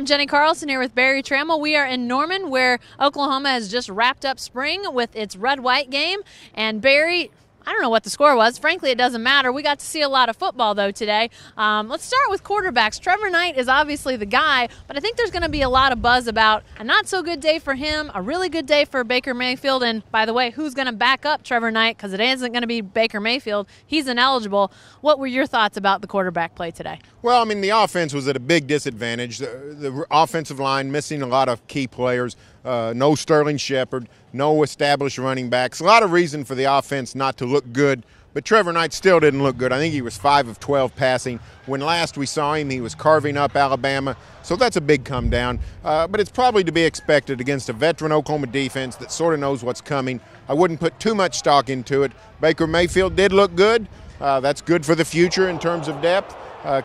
and Jenni Carlson here with Barry Tramel. We are in Norman, where Oklahoma has just wrapped up spring with its red-white game. And Barry, I don't know what the score was. Frankly, it doesn't matter. We got to see a lot of football, though, today. Let's start with quarterbacks. Trevor Knight is obviously the guy, but I think there's going to be a lot of buzz about a not-so-good day for him, a really good day for Baker Mayfield. And, by the way, who's going to back up Trevor Knight? Because it isn't going to be Baker Mayfield. He's ineligible. What were your thoughts about the quarterback play today? Well, I mean, the offense was at a big disadvantage. The offensive line missing a lot of key players. No Sterling Shepard, no established running backs. A lot of reason for the offense not to look good, but Trevor Knight still didn't look good. I think he was 5 of 12 passing. When last we saw him, he was carving up Alabama, so that's a big come down. But it's probably to be expected against a veteran Oklahoma defense that sort of knows what's coming. I wouldn't put too much stock into it. Baker Mayfield did look good. That's good for the future in terms of depth.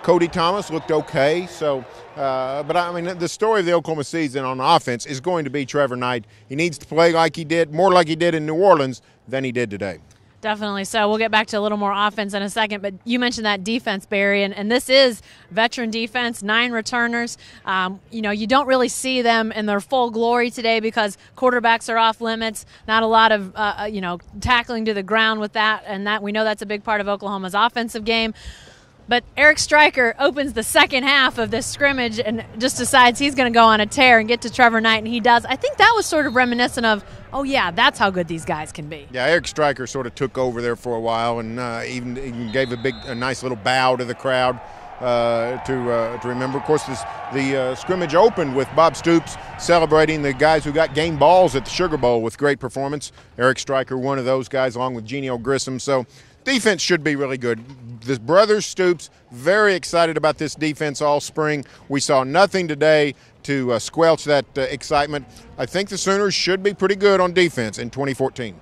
Cody Thomas looked okay. But I mean, the story of the Oklahoma season on offense is going to be Trevor Knight. He needs to play like he did, more like he did in New Orleans than he did today. Definitely so. We'll get back to a little more offense in a second, but you mentioned that defense, Barry, and this is veteran defense, 9 returners. You don't really see them in their full glory today because quarterbacks are off limits, not a lot of, tackling to the ground with that, and that we know that's a big part of Oklahoma's offensive game. But Eric Stryker opens the second half of this scrimmage and just decides he's going to go on a tear and get to Trevor Knight, and he does. I think that was sort of reminiscent of, oh, yeah, that's how good these guys can be. Yeah, Eric Stryker sort of took over there for a while and even gave a nice little bow to the crowd to remember. Of course, the scrimmage opened with Bob Stoops celebrating the guys who got game balls at the Sugar Bowl with great performance. Eric Stryker, one of those guys, along with Genio Grissom. So defense should be really good. The brothers Stoops, very excited about this defense all spring. We saw nothing today to squelch that excitement. I think the Sooners should be pretty good on defense in 2014.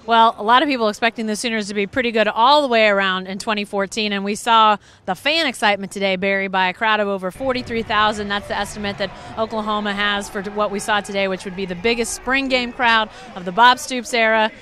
Well, a lot of people expecting the Sooners to be pretty good all the way around in 2014, and we saw the fan excitement today, Barry, by a crowd of over 43,000. That's the estimate that Oklahoma has for what we saw today, which would be the biggest spring game crowd of the Bob Stoops era.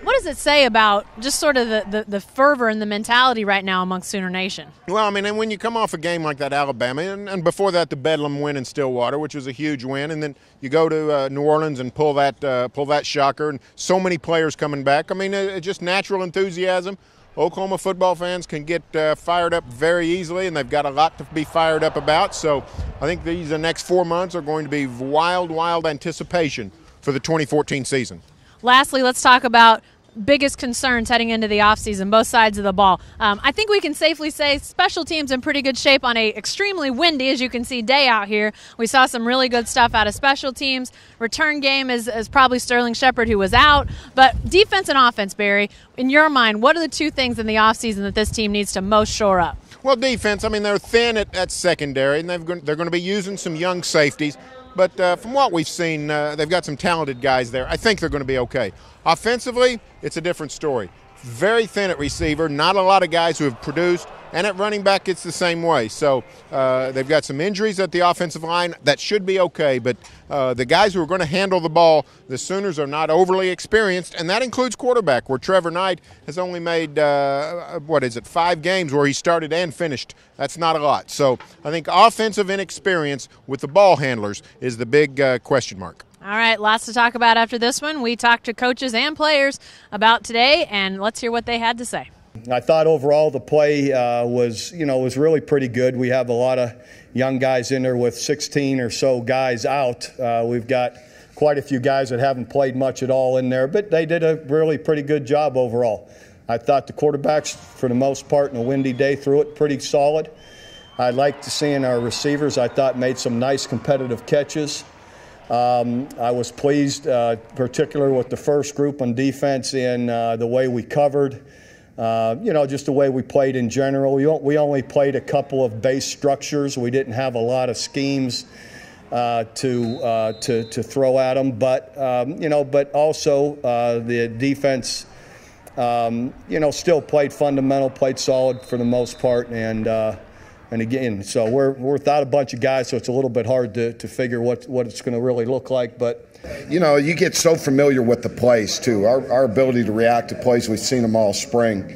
What does it say about just sort of the fervor and the mentality right now amongst Sooner Nation? Well, I mean, and when you come off a game like that, Alabama, and before that the Bedlam win in Stillwater, which was a huge win, and then you go to New Orleans and pull that shocker, and so many players coming back. I mean, it's just natural enthusiasm. Oklahoma football fans can get fired up very easily, and they've got a lot to be fired up about. So I think the next 4 months are going to be wild, wild anticipation for the 2014 season. Lastly, let's talk about biggest concerns heading into the offseason, both sides of the ball. I think we can safely say special teams in pretty good shape on a extremely windy, as you can see, day out here. We saw some really good stuff out of special teams. Return game is probably Sterling Shepard, who was out. But defense and offense, Barry, in your mind, what are the 2 things in the offseason that this team needs to most shore up? Well, defense, I mean, they're thin at secondary, and they're going to be using some young safeties. But from what we've seen, they've got some talented guys there. I think they're going to be okay. Offensively, it's a different story. Very thin at receiver, not a lot of guys who have produced, and at running back it's the same way. So they've got some injuries at the offensive line. That should be okay, but the guys who are going to handle the ball, the Sooners are not overly experienced, and that includes quarterback, where Trevor Knight has only made, 5 games where he started and finished. That's not a lot. So I think offensive inexperience with the ball handlers is the big question mark. All right, lots to talk about after this one. We talked to coaches and players about today, and let's hear what they had to say. I thought overall the play was really pretty good. We have a lot of young guys in there with 16 or so guys out. We've got quite a few guys that haven't played much at all in there, but they did a really pretty good job overall. I thought the quarterbacks, for the most part, in a windy day, threw it pretty solid. I liked seeing our receivers, I thought, made some nice competitive catches. I was pleased, particularly with the first group on defense in the way we covered, just the way we played in general. We only played a couple of base structures. We didn't have a lot of schemes to throw at them, but also the defense, still played fundamental, played solid for the most part, and again, so we're without a bunch of guys, so it's a little bit hard to figure what it's going to really look like. But you get so familiar with the plays too. Our ability to react to plays, we've seen them all spring.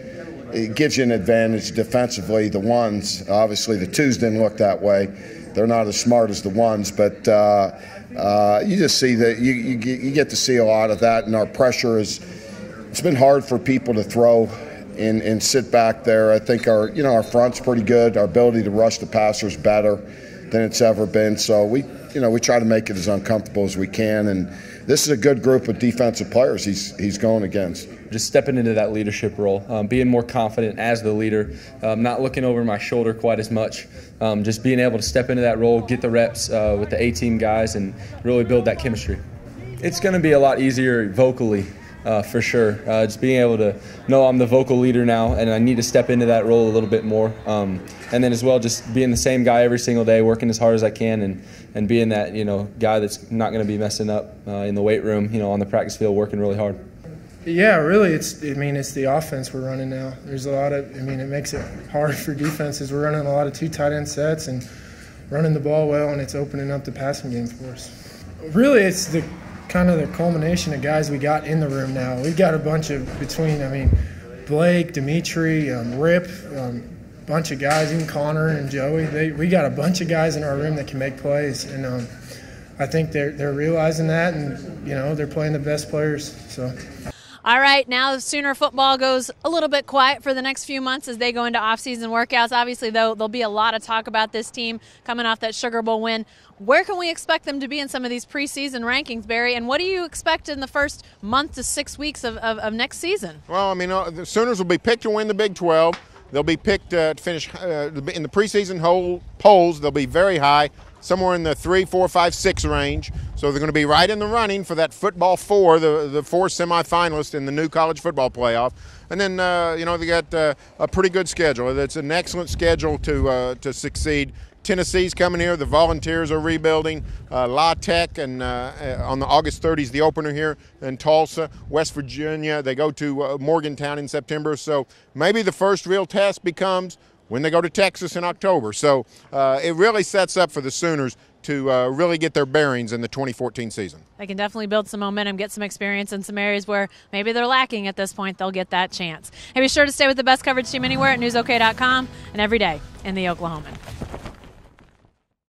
It gives you an advantage defensively. The ones, obviously, the twos didn't look that way. They're not as smart as the ones, but you just see that you get to see a lot of that, and our pressure it's been hard for people to throw and sit back there. I think our front's pretty good. Our ability to rush the passer's better than it's ever been. So we try to make it as uncomfortable as we can. And this is a good group of defensive players he's going against. Just stepping into that leadership role, being more confident as the leader, not looking over my shoulder quite as much, just being able to step into that role, get the reps with the A-team guys, and really build that chemistry. It's going to be a lot easier vocally. For sure. Just being able to know I'm the vocal leader now, and I need to step into that role a little bit more. And then as well, just being the same guy every single day, working as hard as I can, and being that guy that's not going to be messing up in the weight room, on the practice field, working really hard. Yeah, really, it's the offense we're running now. There's a lot of, it makes it hard for defenses. We're running a lot of 2 tight end sets and running the ball well, and it's opening up the passing game for us. Really, it's the culmination of guys we got in the room now. We've got a bunch of Blake, Dimitri, Rip, bunch of guys, even Connor and Joey. We got a bunch of guys in our room that can make plays, and I think they're realizing that, and they're playing the best players. So. All right, now Sooner football goes a little bit quiet for the next few months as they go into off-season workouts. Obviously, though, there'll be a lot of talk about this team coming off that Sugar Bowl win. Where can we expect them to be in some of these preseason rankings, Barry? And what do you expect in the first month to 6 weeks of next season? Well, the Sooners will be picked to win the Big 12. They'll be picked to finish in the preseason polls. They'll be very high, somewhere in the 3, 4, 5, 6 range. So they're going to be right in the running for that football 4, the 4 semifinalists in the new college football playoff. And then, they got a pretty good schedule. It's an excellent schedule to succeed. Tennessee's coming here. The Volunteers are rebuilding. La Tech, and on the August 30th, the opener here in Tulsa. West Virginia, they go to Morgantown in September. So maybe the first real test becomes when they go to Texas in October. So it really sets up for the Sooners to really get their bearings in the 2014 season. They can definitely build some momentum, get some experience in some areas where maybe they're lacking at this point. They'll get that chance. Hey, be sure to stay with the best coverage team anywhere at newsok.com and every day in the Oklahoman.